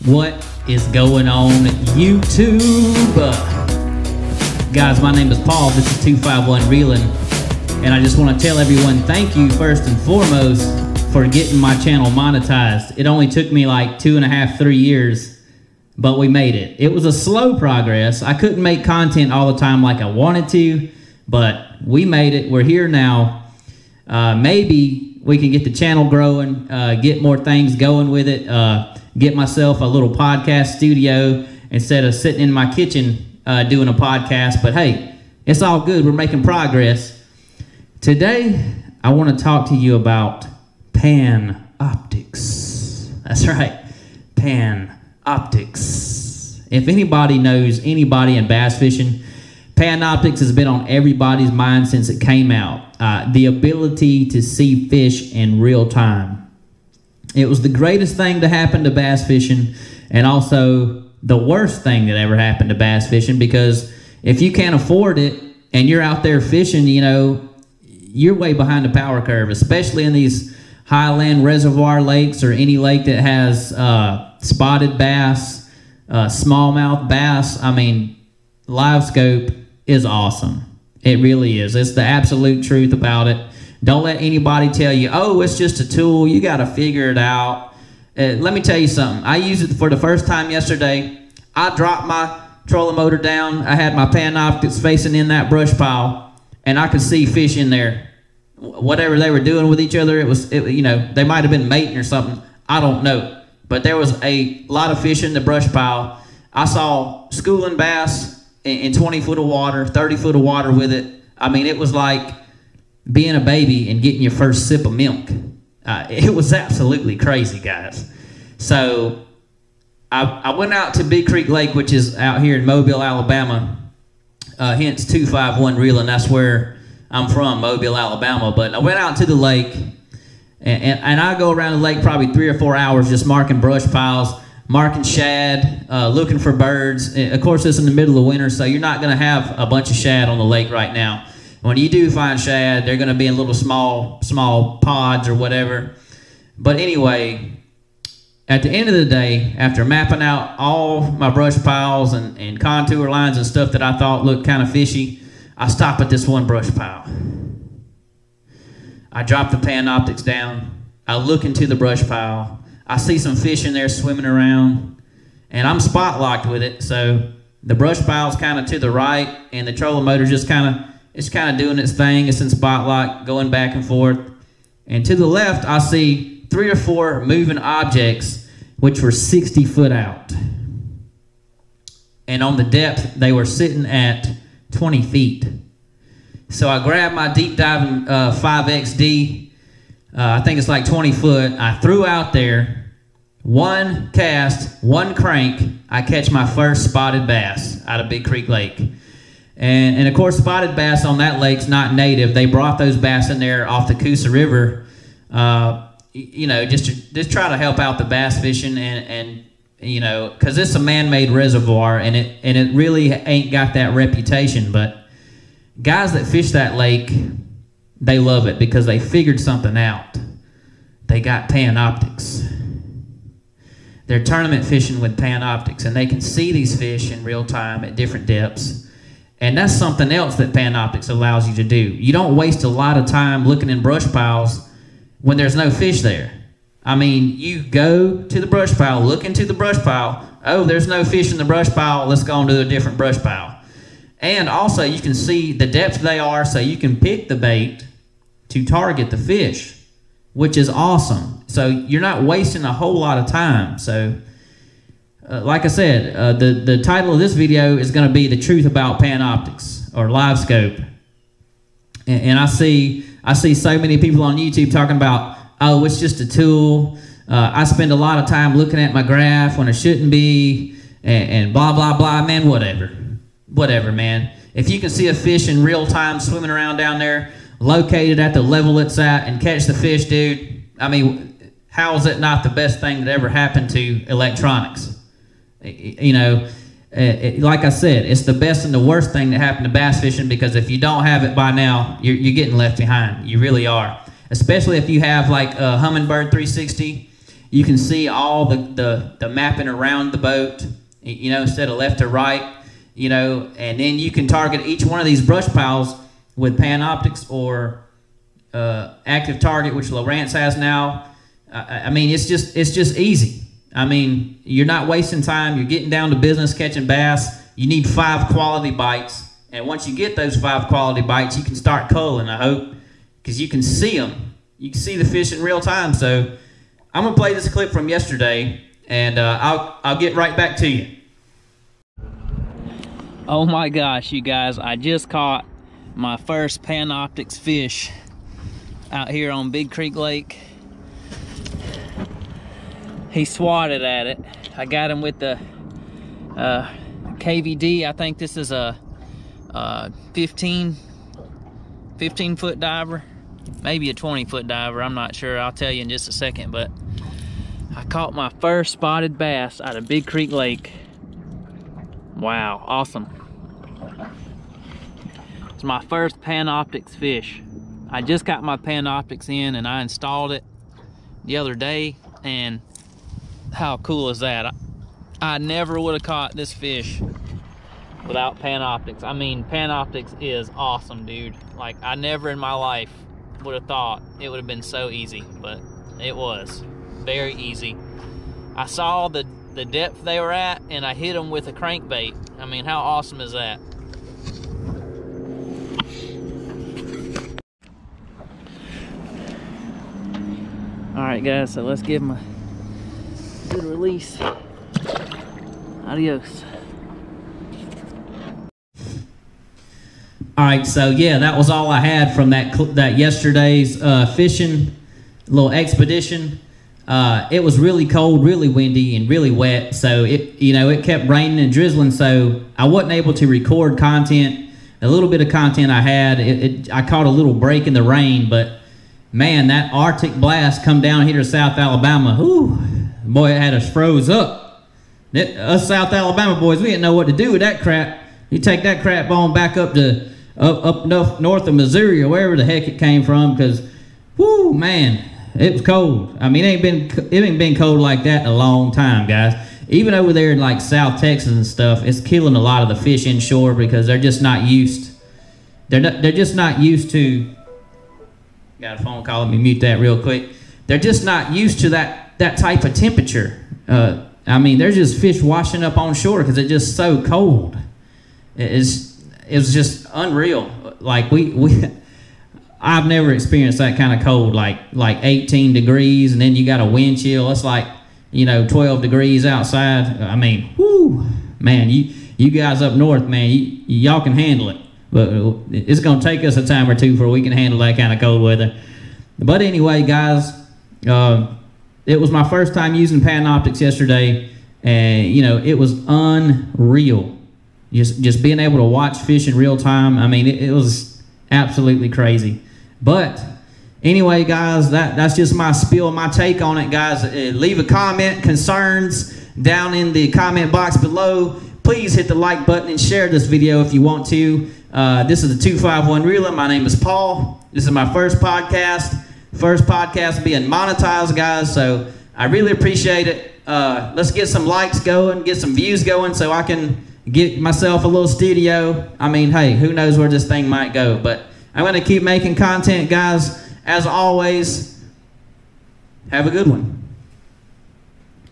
What is going on, YouTube? Guys, my name is Paul. This is 251 Reelin', and I just want to tell everyone thank you first and foremost for getting my channel monetized. It only took me like 2.5, 3 years, but we made it. It was a slow progress. I couldn't make content all the time like I wanted to, but we made it. We're here now. Maybe we can get the channel growing, get more things going with it, get myself a little podcast studio instead of sitting in my kitchen doing a podcast. But hey, it's all good. We're making progress. Today, I want to talk to you about Panoptix. That's right, Panoptix. If anybody knows anybody in bass fishing, Panoptix has been on everybody's mind since it came out. The ability to see fish in real time. It was the greatest thing to happen to bass fishing, and also the worst thing that ever happened to bass fishing, because if you can't afford it and you're out there fishing, you know, you're way behind the power curve, especially in these highland reservoir lakes or any lake that has spotted bass, smallmouth bass. I mean, Livescope is awesome. It really is. It's the absolute truth about it. Don't let anybody tell you, oh, it's just a tool. You got to figure it out. Let me tell you something. I used it for the first time yesterday. I dropped my trolling motor down. I had my Panoptix facing in that brush pile, and I could see fish in there. Whatever they were doing with each other, you know, they might have been mating or something. I don't know. But there was a lot of fish in the brush pile. I saw schooling bass in 20 foot of water, 30 foot of water with it. I mean, it was like being a baby and getting your first sip of milk. It was absolutely crazy, guys. So I went out to Big Creek Lake, which is out here in Mobile, Alabama. Hence 251 Reelin'. That's where I'm from, Mobile, Alabama. But I went out to the lake, and I go around the lake probably 3 or 4 hours just marking brush piles, marking shad, looking for birds. Of course, it's in the middle of winter, so you're not going to have a bunch of shad on the lake right now. When you do find shad, they're going to be in little small pods or whatever. But anyway, at the end of the day, after mapping out all my brush piles and contour lines and stuff that I thought looked kind of fishy, I stop at this one brush pile. I drop the Panoptix down. I look into the brush pile. I see some fish in there swimming around, and I'm spot locked with it. So the brush pile's kind of to the right, and the trolling motor's just kind of doing its thing. It's in spot lock, going back and forth. And to the left, I see 3 or 4 moving objects, which were 60 foot out. And on the depth, they were sitting at 20 feet. So I grabbed my deep diving 5XD. I think it's like 20 foot. I threw out there. One cast, one crank, I catch my first spotted bass out of Big Creek Lake. And of course, spotted bass on that lake's not native. They brought those bass in there off the Coosa River, you know, just to try to help out the bass fishing, and you know, because it's a man-made reservoir, and it really ain't got that reputation. But guys that fish that lake, they love it because they figured something out. They got Panoptix. They're tournament fishing with Panoptix, and they can see these fish in real time at different depths. And that's something else that Panoptix allows you to do. You don't waste a lot of time looking in brush piles when there's no fish there. I mean, you go to the brush pile, look into the brush pile. Oh, there's no fish in the brush pile. Let's go on to a different brush pile. And also, you can see the depth they are, so you can pick the bait to target the fish, which is awesome. So you're not wasting a whole lot of time. So like I said, the title of this video is going to be The Truth About Panoptix, or Livescope. And I see so many people on YouTube talking about, oh, it's just a tool. I spend a lot of time looking at my graph when I shouldn't be, and blah, blah, blah. Man, whatever. Whatever, man. If you can see a fish in real time swimming around down there, located at the level it's at, and catch the fish, dude, I mean, how is it not the best thing that ever happened to electronics? You know, like I said, it's the best and the worst thing that happened to bass fishing, because if you don't have it by now, you're getting left behind. You really are. Especially if you have like a Humminbird 360 You can see all the mapping around the boat, you know, instead of left to right, you know, and then you can target each one of these brush piles with Panoptix or Active Target, which Lowrance has now. I mean, it's just easy. I mean, you're not wasting time. You're getting down to business catching bass. You need 5 quality bites. And once you get those 5 quality bites, you can start culling, I hope, because you can see them. You can see the fish in real time. So I'm going to play this clip from yesterday, and I'll get right back to you. Oh my gosh, you guys, I just caught my first Panoptix fish out here on Big Creek Lake. He swatted at it. I got him with the KVD. I think this is a 15 foot diver, maybe a 20-foot diver. I'm not sure. I'll tell you in just a second. But I caught my first spotted bass out of Big Creek Lake. Wow, awesome. It's my first Panoptix fish. I just got my Panoptix in and I installed it the other day, and how cool is that? I never would have caught this fish without Panoptix. I mean, Panoptix is awesome, dude. Like, I never in my life would have thought it would have been so easy, but it was very easy. I saw the depth they were at, and I hit them with a crankbait. I mean, how awesome is that? All right, guys, so let's give them a good release. Adios. All right, so yeah, that was all I had from that yesterday's fishing little expedition. It was really cold, really windy, and really wet. So it kept raining and drizzling. So I wasn't able to record content. A little bit of content I had, I caught a little break in the rain, but man, that Arctic blast come down here to South Alabama. Whew, boy, it had us froze up. Us South Alabama boys, we didn't know what to do with that crap. You take that crap on back up to up north of Missouri or wherever the heck it came from, because, whoo, man, it was cold. I mean, it ain't been cold like that in a long time, guys. Even over there in like South Texas and stuff, it's killing a lot of the fish inshore because they're just not used. They're just not used to. Got a phone call. Let me mute that real quick. They're just not used to that type of temperature. I mean, there's just fish washing up on shore because it's just so cold. It was just unreal. Like I've never experienced that kind of cold. Like 18 degrees, and then you got a wind chill. It's like 12 degrees outside. I mean, whoo, man, you guys up north, man, y'all can handle it. But it's going to take us a time or two before we can handle that kind of cold weather. But anyway, guys, it was my first time using Panoptix yesterday, and it was unreal. Just being able to watch fish in real time. I mean, it was absolutely crazy. But anyway, guys, that's just my spiel, my take on it, guys. Leave a comment, concerns down in the comment box below. Please hit the like button and share this video if you want to. This is the 251 Reeler. My name is Paul. This is my first podcast. First podcast being monetized, guys. So I really appreciate it. Let's get some likes going, get some views going, so I can get myself a little studio. I mean, hey, who knows where this thing might go? But I'm going to keep making content, guys. As always, have a good one.